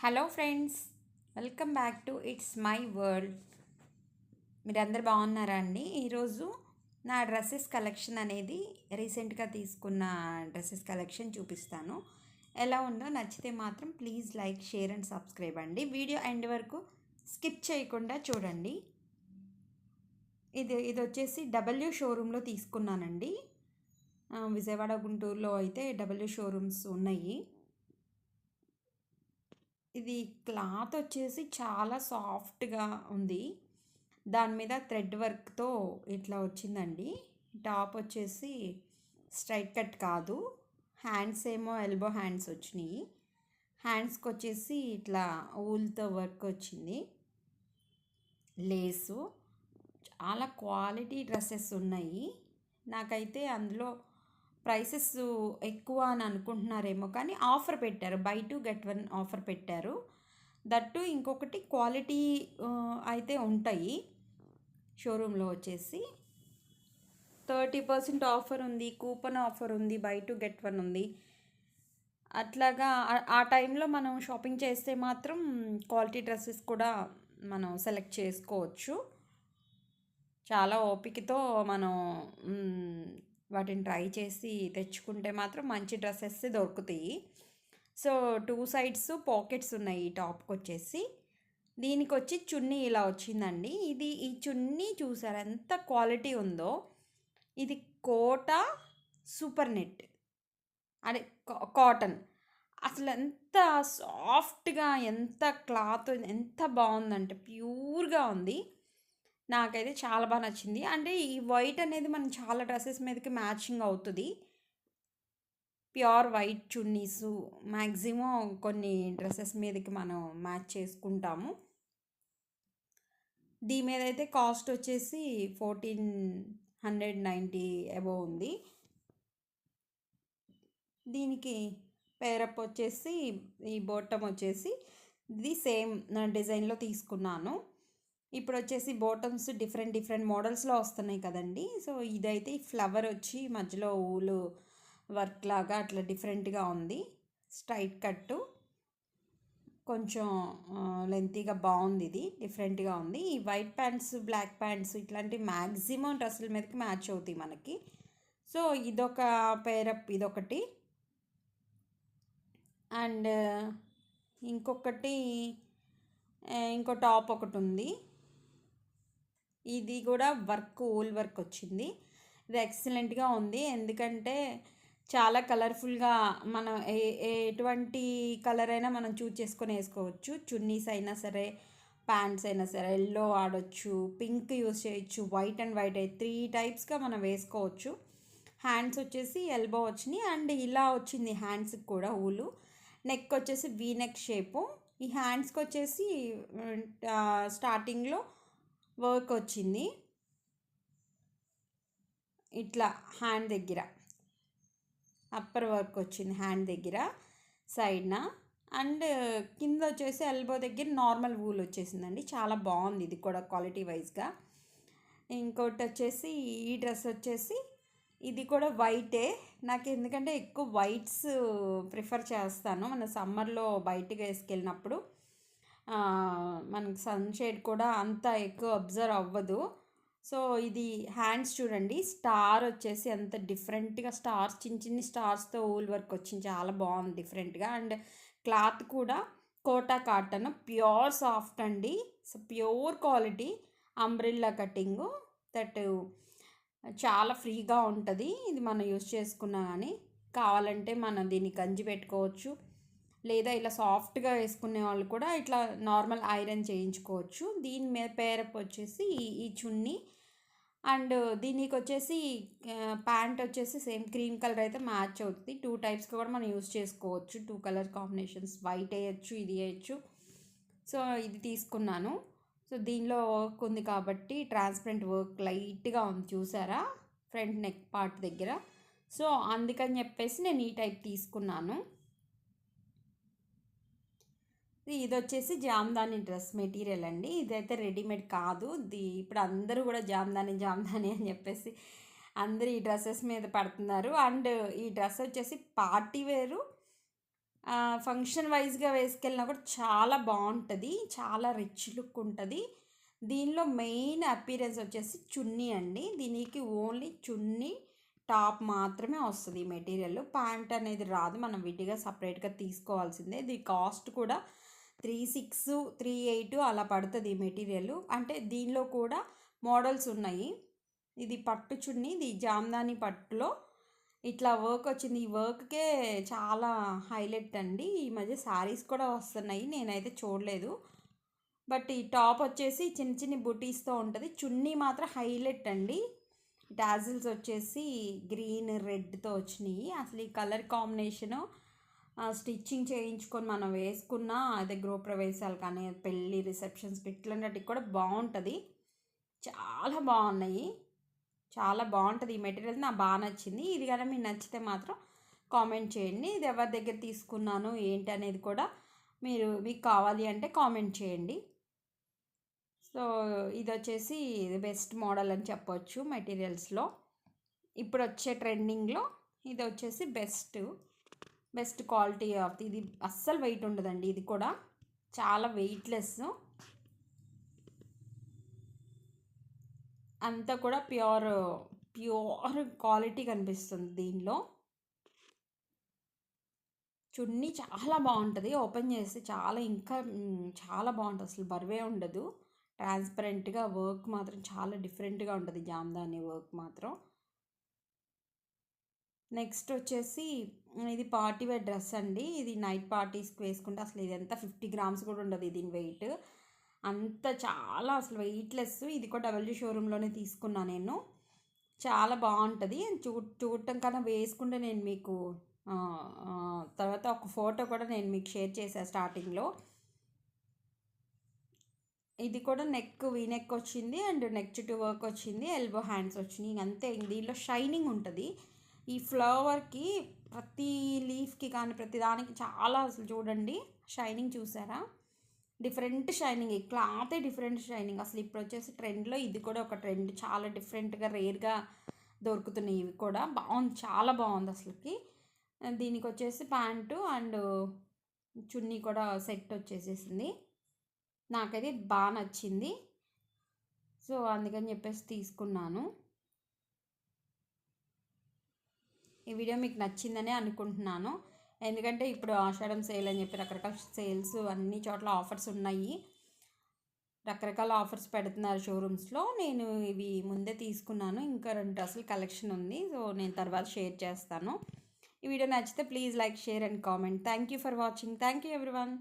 Hello friends, welcome back to it's my world. మీరందరు బాగున్నారా అండి? ఈరోజు నా డ్రెస్సెస్ కలెక్షన్ అనేది రీసెంట్గా తీసుకున్న డ్రెస్సెస్ కలెక్షన్ చూపిస్తాను. ఎలా ఉందో నచ్చితే మాత్రం please like, share and subscribe అండి. వీడియో ఎండ్ వరకు స్కిప్ చేయకుండా చూడండి. ఇది వచ్చేసి డబ్ల్యూ షోరూంలో తీసుకున్నానండి. విజయవాడ, గుంటూరులో అయితే డబ్ల్యూ షోరూమ్స్ ఉన్నాయి. ఇది క్లాత్ వచ్చేసి చాలా సాఫ్ట్గా ఉంది. దాని మీద థ్రెడ్ వర్క్తో ఇట్లా వచ్చిందండి. టాప్ వచ్చేసి స్ట్రైట్ కట్ కాదు, హ్యాండ్స్ ఏమో ఎల్బో హ్యాండ్స్ వచ్చినాయి. హ్యాండ్స్కి వచ్చేసి ఇట్లా ఊల్తో వర్క్ వచ్చింది. లేసు చాలా క్వాలిటీ డ్రెస్సెస్ ఉన్నాయి. నాకైతే అందులో ప్రైసెస్ ఎక్కువ అని అనుకుంటున్నారేమో, కానీ ఆఫర్ పెట్టారు, బై 2 గెట్ 1 ఆఫర్ పెట్టారు. దట్టు ఇంకొకటి క్వాలిటీ అయితే ఉంటాయి. షోరూంలో వచ్చేసి 30% ఆఫర్ ఉంది, కూపన్ ఆఫర్ ఉంది, బై 2 గెట్ 1 ఉంది. అట్లాగా ఆ టైంలో మనం షాపింగ్ చేస్తే మాత్రం క్వాలిటీ డ్రెస్సెస్ కూడా మనం సెలెక్ట్ చేసుకోవచ్చు. చాలా ఓపికతో మనం వాటిని ట్రై చేసి తెచ్చుకుంటే మాత్రం మంచి డ్రెస్సెస్ దొరుకుతాయి. సో 2 సైడ్స్ పాకెట్స్ ఉన్నాయి ఈ టాప్కి వచ్చేసి. దీనికి వచ్చి చున్నీ ఇలా వచ్చిందండి. ఈ చున్నీ చూసారు ఎంత క్వాలిటీ ఉందో. ఇది కోటా సూపర్ నెట్, అదే కాటన్. అసలు ఎంత సాఫ్ట్గా, ఎంత క్లాత్ ఎంత బాగుందంటే ప్యూర్గా ఉంది. నాకైతే చాలా బాగా నచ్చింది. అంటే ఈ వైట్ అనేది మనం చాలా డ్రెస్సెస్ మీదకి మ్యాచింగ్ అవుతుంది. ప్యూర్ వైట్ చున్నీసు మ్యాక్సిమం కొన్ని డ్రెస్సెస్ మీదకి మనం మ్యాచ్ చేసుకుంటాము. దీని మీద అయితే కాస్ట్ వచ్చేసి 1490 అబోవ్ ఉంది. దీనికి పేరప్ వచ్చేసి ఈ బాటమ్ వచ్చేసి ఇది సేమ్ డిజైన్లో తీసుకున్నాను. ఇప్పుడు వచ్చేసి బాటమ్స్ డిఫరెంట్ మోడల్స్లో వస్తున్నాయి కదండి. సో ఇదైతే ఫ్లవర్ వచ్చి మధ్యలో ఊలు వర్క్ లాగా అట్లా డిఫరెంట్గా ఉంది. స్ట్రైట్ కట్టు కొంచెం లెంతీగా బాగుంది. ఇది డిఫరెంట్గా ఉంది. ఈ వైట్ ప్యాంట్స్, బ్లాక్ ప్యాంట్స్ ఇట్లాంటి మ్యాక్సిమం డ్రెస్సుల మీదకి మ్యాచ్ అవుతాయి మనకి. సో ఇదొక పేరప్, ఇదొకటి. అండ్ ఇంకొకటి ఇంకో టాప్ ఒకటి ఉంది. ఇది కూడా ఊల్ వర్క్ వచ్చింది. ఇది ఎక్సలెంట్గా ఉంది, ఎందుకంటే చాలా కలర్ఫుల్గా మనం ఎటువంటి కలర్ అయినా మనం చూస్ చేసుకొని వేసుకోవచ్చు. చున్నీస్ అయినా సరే, ప్యాంట్స్ అయినా సరే, ఎల్లో ఆడొచ్చు, పింక్ యూస్ చేయొచ్చు, వైట్ అండ్ వైట్ 3 టైప్స్గా మనం వేసుకోవచ్చు. హ్యాండ్స్ వచ్చేసి ఎల్బో వచ్చినాయి అండ్ ఇలా వచ్చింది హ్యాండ్స్కి కూడా ఊలు. నెక్ వచ్చేసి వీ నెక్ షేపు. ఈ హ్యాండ్స్కి వచ్చేసి స్టార్టింగ్లో వర్క్ వచ్చింది ఇట్లా హ్యాండ్ దగ్గర, అప్పర్ వర్క్ వచ్చింది హ్యాండ్ దగ్గర సైడ్న. అండ్ కింద వచ్చేసి ఎల్బో దగ్గర నార్మల్ వూల్ వచ్చేసిందండి. చాలా బాగుంది ఇది కూడా క్వాలిటీ వైజ్గా. ఇంకోటి వచ్చేసి ఈ డ్రెస్ వచ్చేసి ఇది కూడా వైటే. నాకు ఎందుకంటే ఎక్కువ వైట్స్ ప్రిఫర్ చేస్తాను. మన సమ్మర్లో బయటకు వేసుకెళ్ళినప్పుడు మనకి సన్షేడ్ కూడా అంత ఎక్కువ అబ్జర్వ్ అవ్వదు. సో ఇది హ్యాండ్స్ చూడండి, స్టార్ వచ్చేసి ఎంత డిఫరెంట్గా స్టార్స్, చిన్ని స్టార్స్తో ఊల్ వర్క్ వచ్చింది. చాలా బాగుంది డిఫరెంట్గా. అండ్ క్లాత్ కూడా కోటా కాటన్, ప్యూర్ సాఫ్ట్ అండి. So pure quality, umbrella cutting, that చాలా ఫ్రీగా ఉంటుంది. ఇది మనం యూస్ చేసుకున్నా కానీ కావాలంటే మనం దీన్ని గంజి పెట్టుకోవచ్చు, లేదా ఇలా సాఫ్ట్గా వేసుకునే వాళ్ళు కూడా ఇట్లా నార్మల్ ఐరన్ చేయించుకోవచ్చు. దీని మీద పేరప్ వచ్చేసి ఈ చున్నీ. అండ్ దీనికి వచ్చేసి ప్యాంట్ వచ్చేసి సేమ్ క్రీమ్ కలర్ అయితే మ్యాచ్ అవుతుంది. 2 టైప్స్గా కూడా మనం యూస్ చేసుకోవచ్చు. 2 కలర్ కాంబినేషన్స్, వైట్ వేయచ్చు, ఇది వేయచ్చు. సో ఇది తీసుకున్నాను. సో దీనిలో వర్క్ ఉంది కాబట్టి ట్రాన్స్పరెంట్ వర్క్ లైట్గా ఉంది చూసారా ఫ్రంట్ నెక్ పార్ట్ దగ్గర. సో అందుకని చెప్పేసి నేను ఈ టైప్ తీసుకున్నాను. ఇది వచ్చేసి జామ్దాని డ్రెస్ మెటీరియల్ అండి. ఇదైతే రెడీమేడ్ కాదు. ఇప్పుడు అందరూ కూడా జామ్దాని అని చెప్పేసి అందరూ ఈ డ్రెస్సెస్ మీద పడుతున్నారు. అండ్ ఈ డ్రెస్ వచ్చేసి పార్టీ వేరు, ఫంక్షన్ వైజ్గా వేసుకెళ్ళినా కూడా చాలా బాగుంటుంది, చాలా రిచ్ లుక్ ఉంటుంది. దీనిలో మెయిన్ అపీరెన్స్ వచ్చేసి చున్నీ అండి. దీనికి ఓన్లీ చున్నీ టాప్ మాత్రమే వస్తుంది ఈ మెటీరియల్. ప్యాంట్ అనేది రాదు, మనం విడిగా సపరేట్గా తీసుకోవాల్సిందే. ఇది కాస్ట్ కూడా 36 38 అలా పడుతుంది ఈ మెటీరియల్. అంటే దీనిలో కూడా మోడల్స్ ఉన్నాయి. ఇది పట్టు చున్నీ, ఇది జామ్దాని పట్టులో ఇట్లా వర్క్ వచ్చింది. ఈ వర్క్కే చాలా హైలైట్ అండి. ఈ మధ్య శారీస్ కూడా వస్తున్నాయి, నేనైతే చూడలేదు. బట్ ఈ టాప్ వచ్చేసి చిన్న చిన్న బుటీస్తో ఉంటుంది. చున్నీ మాత్రం హైలైట్ అండి. టాజిల్స్ వచ్చేసి గ్రీన్ రెడ్తో వచ్చినాయి. అసలు ఈ కలర్ కాంబినేషను స్టిచ్చింగ్ చేయించుకొని మనం వేసుకున్న అదే గృహప్రవేశాలు కానీ పెళ్ళి రిసెప్షన్స్కి ఇట్లాంటివి కూడా బాగుంటుంది. చాలా బాగున్నాయి, చాలా బాగుంటుంది ఈ మెటీరియల్. నాకు బాగా నచ్చింది. ఇది కానీ మీకు నచ్చితే మాత్రం కామెంట్ చేయండి. ఇది ఎవరి దగ్గర తీసుకున్నాను ఏంటి అనేది కూడా మీకు కావాలి అంటే కామెంట్ చేయండి. సో ఇది వచ్చేసి ఇది బెస్ట్ మోడల్ అని చెప్పొచ్చు మెటీరియల్స్లో. ఇప్పుడు వచ్చే ట్రెండింగ్లో ఇది వచ్చేసి బెస్ట్ క్వాలిటీ ఆఫ్ ఇది. అస్సలు వెయిట్ ఉండదండి, ఇది కూడా చాలా వెయిట్లెస్. అంతా కూడా ప్యూర్ క్వాలిటీ కనిపిస్తుంది దీనిలో. చున్నీ చాలా బాగుంటుంది, ఓపెన్ చేస్తే ఇంకా చాలా బాగుంటుంది, అసలు బరువే ఉండదు. ట్రాన్స్పరెంట్గా వర్క్ మాత్రం చాలా డిఫరెంట్గా ఉంటుంది జామ్దాని వర్క్ మాత్రం. నెక్స్ట్ వచ్చేసి ఇది పార్టీ వేర్ డ్రెస్ అండి. ఇది నైట్ పార్టీస్కి వేసుకుంటే అసలు ఇది ఎంత 50 గ్రామ్స్ కూడా ఉండదు దీని వెయిట్. అంత చాలా అసలు వెయిట్లెస్. ఇది కూడా డబ్ల్యూ షోరూంలోనే తీసుకున్నా నేను. చాలా బాగుంటుంది. చూడటం కన్నా వేసుకుంటే నేను మీకు తర్వాత ఒక ఫోటో కూడా నేను మీకు షేర్ చేశాను స్టార్టింగ్లో. ఇది కూడా వీనెక్ వచ్చింది అండ్ నెక్ చుట్టూ వర్క్ వచ్చింది, ఎల్బో హ్యాండ్స్ వచ్చినాయి, అంతే. దీనిలో షైనింగ్ ఉంటుంది. ఈ ఫ్లవర్కి ప్రతి లీఫ్కి కానీ ప్రతి దానికి చాలా అసలు చూడండి షైనింగ్ చూసారా, డిఫరెంట్ షైనింగ్. ఈ క్లాతే డిఫరెంట్ షైనింగ్. అసలు ఇప్పుడు వచ్చేసి ట్రెండ్లో ఇది కూడా ఒక ట్రెండ్, చాలా డిఫరెంట్గా రేర్గా దొరుకుతున్నాయి ఇవి కూడా. బాగుంది, చాలా బాగుంది అసలుకి. దీనికి వచ్చేసి ప్యాంటు అండ్ చున్నీ కూడా సెట్ వచ్చేసేసింది. నాకైతే బాగా నచ్చింది, సో అందుకని చెప్పేసి తీసుకున్నాను. ఈ వీడియో మీకు నచ్చిందనే అనుకుంటున్నాను. ఎందుకంటే ఇప్పుడు ఆషాఢం సేల్ అని చెప్పి రకరకాల సేల్స్ అన్ని చోట్ల ఆఫర్స్ ఉన్నాయి. రకరకాల ఆఫర్స్ పెడుతున్నారు షోరూమ్స్లో. నేను ఇవి ముందే తీసుకున్నాను. ఇంకా 2 డ్రెస్సుల కలెక్షన్ ఉంది, సో నేను తర్వాత షేర్ చేస్తాను. ఈ వీడియో నచ్చితే please like, share and comment. Thank you for watching. Thank you everyone.